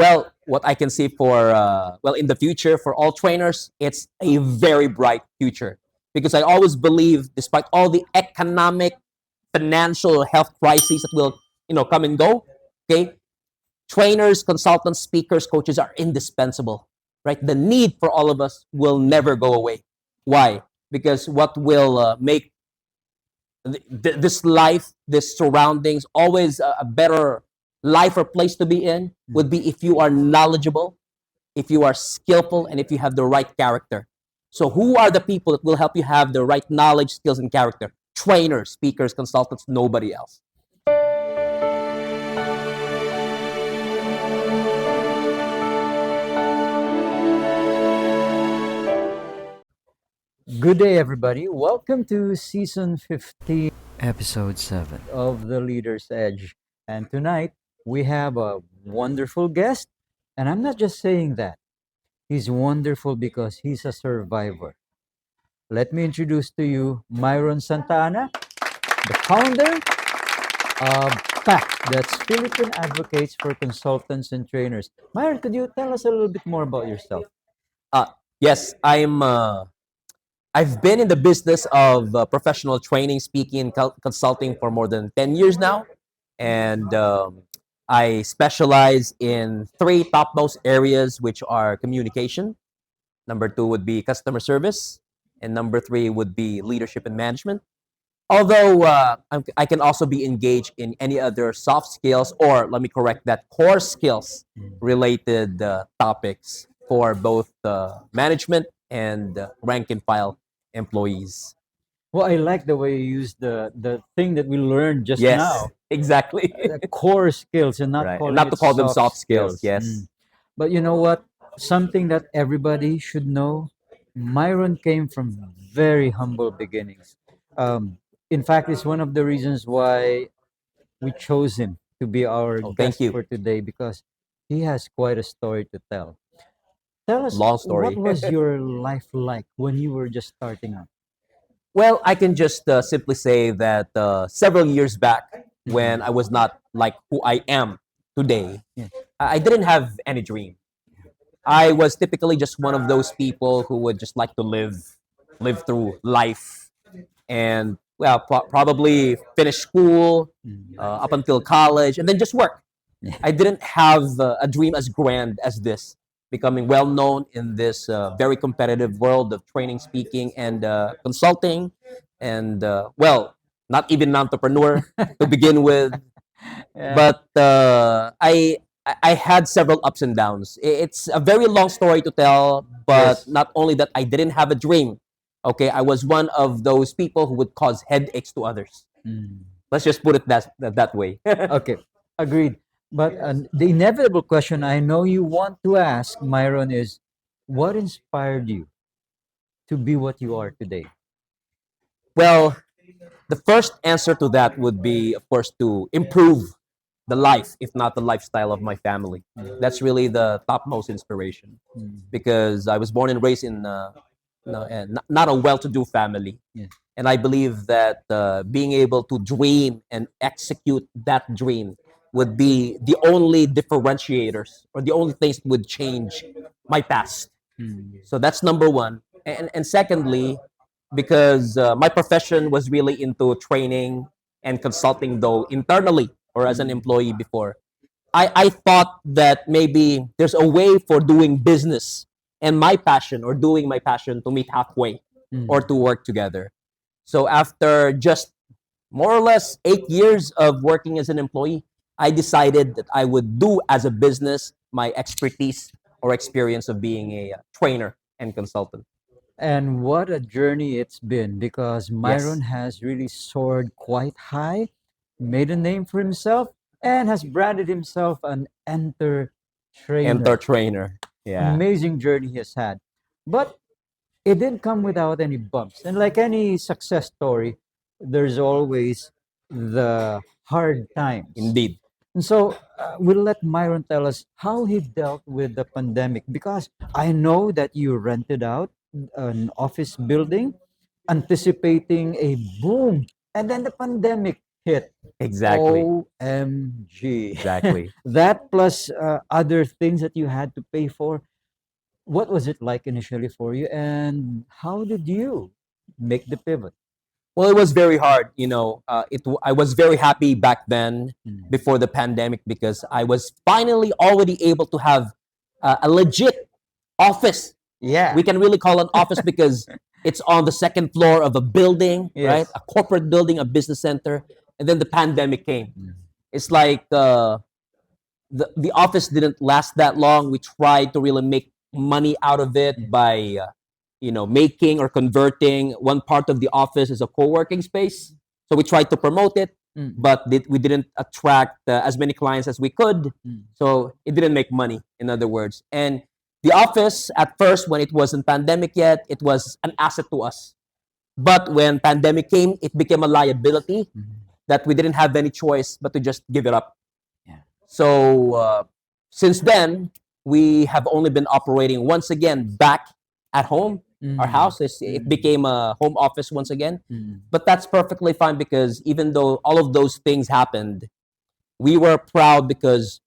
Well, what I can see for in the future for all trainers, it's a very bright future because I always believe, despite all the economic, financial, health crises that will come and go, okay, trainers, consultants, speakers, coaches are indispensable, right? The need for all of us will never go away. Why? Because what will make this life, this surroundings, always a better life or place to be in would be if you are knowledgeable, if you are skillful, and if you have the right character. So, who are the people that will help you have the right knowledge, skills, and character? Trainers, speakers, consultants, nobody else. Good day, everybody. Welcome to season 15, Episode 7. of The Leader's Edge. And tonight, we have a wonderful guest. And I'm not just saying that, he's wonderful because he's a survivor. Let me introduce to you Myron Sta, the founder of PAC, that's Philippine Advocates for Consultants and Trainers. Myron, could you tell us a little bit more about yourself? Yes, I've been in the business of professional training, speaking, and consulting for more than 10 years now. And I specialize in three topmost areas, which are communication. Number two would be customer service. And number three would be leadership and management. Although I can also be engaged in any other soft skills, or let me correct that, core skills related topics for both management and rank and file employees. Well, I like the way you use the thing that we learned just Yes, now. exactly. The core skills and not Right. calling And not it to call them soft skills. skills. Yes. But you know what? Something that everybody should know. Myron came from very humble beginnings. In fact, it's one of the reasons why we chose him to be our Oh, thank guest you. for today because he has quite a story to tell. Tell us, Long story. what was your life like when you were just starting out? Well, I can just simply say that several years back, when I was not like who I am today, Yeah. I didn't have any dream. I was typically just one of those people who would just like to live through life, and well, probably finish school up until college, and then just work. Yeah. I didn't have a dream as grand as this, becoming well known in this very competitive world of training, speaking, and consulting, and not even an entrepreneur to begin with. Yeah. But I had several ups and downs. It's a very long story to tell, but Yes. not only that, I didn't have a dream. Okay, I was one of those people who would cause headaches to others. Let's just put it that way. Okay, agreed. But the inevitable question I know you want to ask, Myron, is what inspired you to be what you are today? Well, the first answer to that would be, of course, to improve the life, if not the lifestyle of my family. That's really the topmost inspiration because I was born and raised in not a well-to-do family. Yeah. And I believe that being able to dream and execute that dream would be the only differentiators or the only things that would change my past. So that's number one. And secondly, because my profession was really into training and consulting, though internally or as an employee before, I thought that maybe there's a way for doing business and my passion or doing my passion to meet halfway or to work together. So after just more or less 8 years of working as an employee, I decided that I would do as a business my expertise or experience of being a trainer and consultant. And what a journey it's been because Myron has really soared quite high, made a name for himself, and has branded himself an enter trainer. Enter trainer. Yeah. Amazing journey he has had. But it didn't come without any bumps. And like any success story, there's always the hard times. Indeed. And so we'll let Myron tell us how he dealt with the pandemic because I know that you rented out an office building anticipating a boom and then the pandemic hit. Exactly. OMG. Exactly. That plus other things that you had to pay for. What was it like initially for you, and how did you make the pivot? Well, it was very hard. I was very happy back then Mm. before the pandemic because I was finally already able to have a legit office. Yeah. We can really call an office because it's on the second floor of a building, right? Yes. A corporate building, a business center. And then the pandemic came. Mm. It's like the office didn't last that long. We tried to really make money out of it Mm. by making or converting one part of the office as a co-working space. So we tried to promote it, Mm. but we didn't attract as many clients as we could. Mm. So it didn't make money, in other words. And the office at first, when it wasn't pandemic yet, it was an asset to us. But when pandemic came, it became a liability Mm. that we didn't have any choice but to just give it up. Yeah. So since then, we have only been operating once again back at home. Our Mm. house it Mm. became a home office once again. Mm. But that's perfectly fine because even though all of those things happened, we were proud because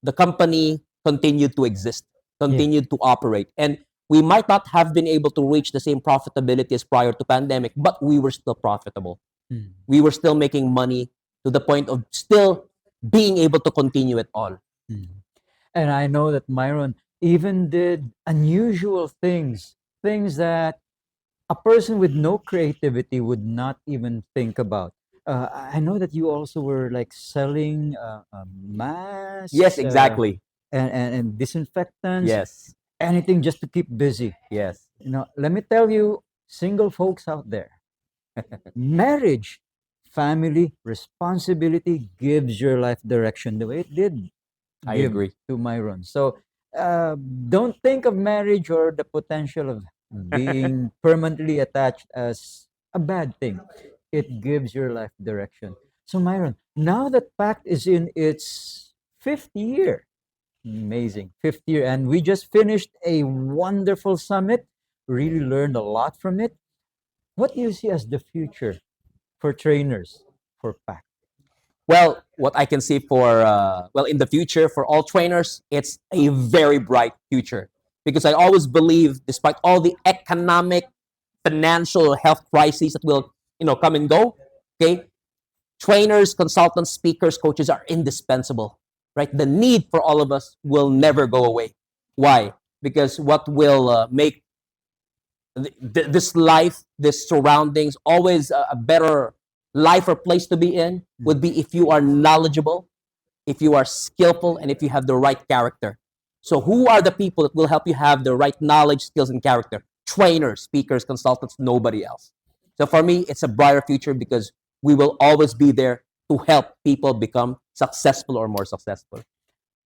the company continued to exist, Yeah. continued to operate. And we might not have been able to reach the same profitability as prior to pandemic, but we were still profitable. Mm. We were still making money to the point of still being able to continue it all. Mm. And I know that Myron even did unusual things, things that a person with no creativity would not even think about. I know that you also were like selling Yes, masks exactly. and disinfectants, Yes. anything just to keep busy. Yes. Let me tell you, single folks out there, marriage, family, responsibility gives your life direction the way it did I give agree. to Myron. So uh, don't think of marriage or the potential of being permanently attached as a bad thing. It gives your life direction. So Myron, now that Pact is in its fifth year, amazing, fifth year, and we just finished a wonderful summit, really learned a lot from it. What do you see as the future for trainers for Pact? Well, what I can see for in the future for all trainers, it's a very bright future because I always believe, despite all the economic, financial, health crises that will come and go, okay, trainers, consultants, speakers, coaches are indispensable, right? The need for all of us will never go away. Why? Because what will make this life, this surroundings, always a better life or place to be in would be if you are knowledgeable, if you are skillful, and if you have the right character. So, who are the people that will help you have the right knowledge, skills, and character? Trainers, speakers, consultants, nobody else. So, for me, it's a brighter future because we will always be there to help people become successful or more successful.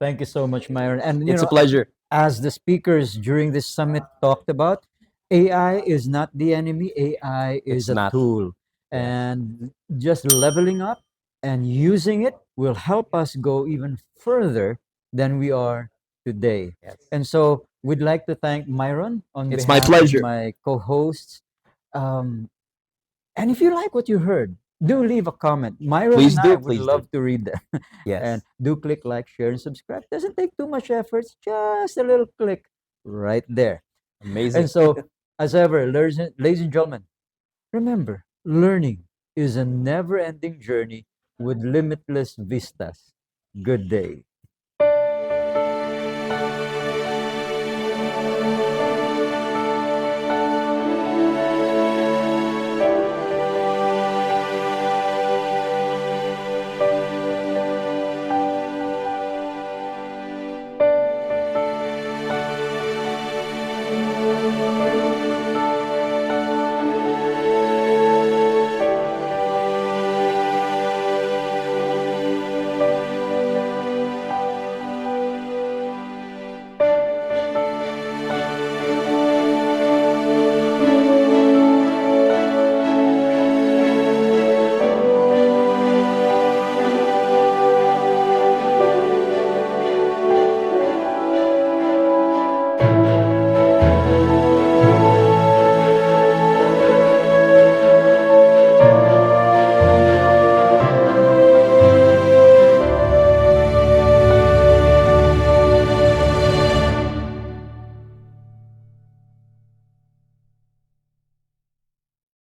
Thank you so much, Myron. And It's a pleasure. as the speakers during this summit talked about, AI is not the enemy, AI is It's a not. tool. Yes. And just leveling up and using it will help us go even further than we are today. Yes. And so we'd like to thank Myron on It's my behalf of pleasure. my co hosts. And if you like what you heard, do leave a comment. Myron Please and I do. would Please do. love to read them. And Yes. do click like, share, and subscribe. Doesn't take too much effort. It's just a little click right there. Amazing. And so, as ever, ladies and gentlemen, remember, learning is a never ending journey with limitless vistas. Good day.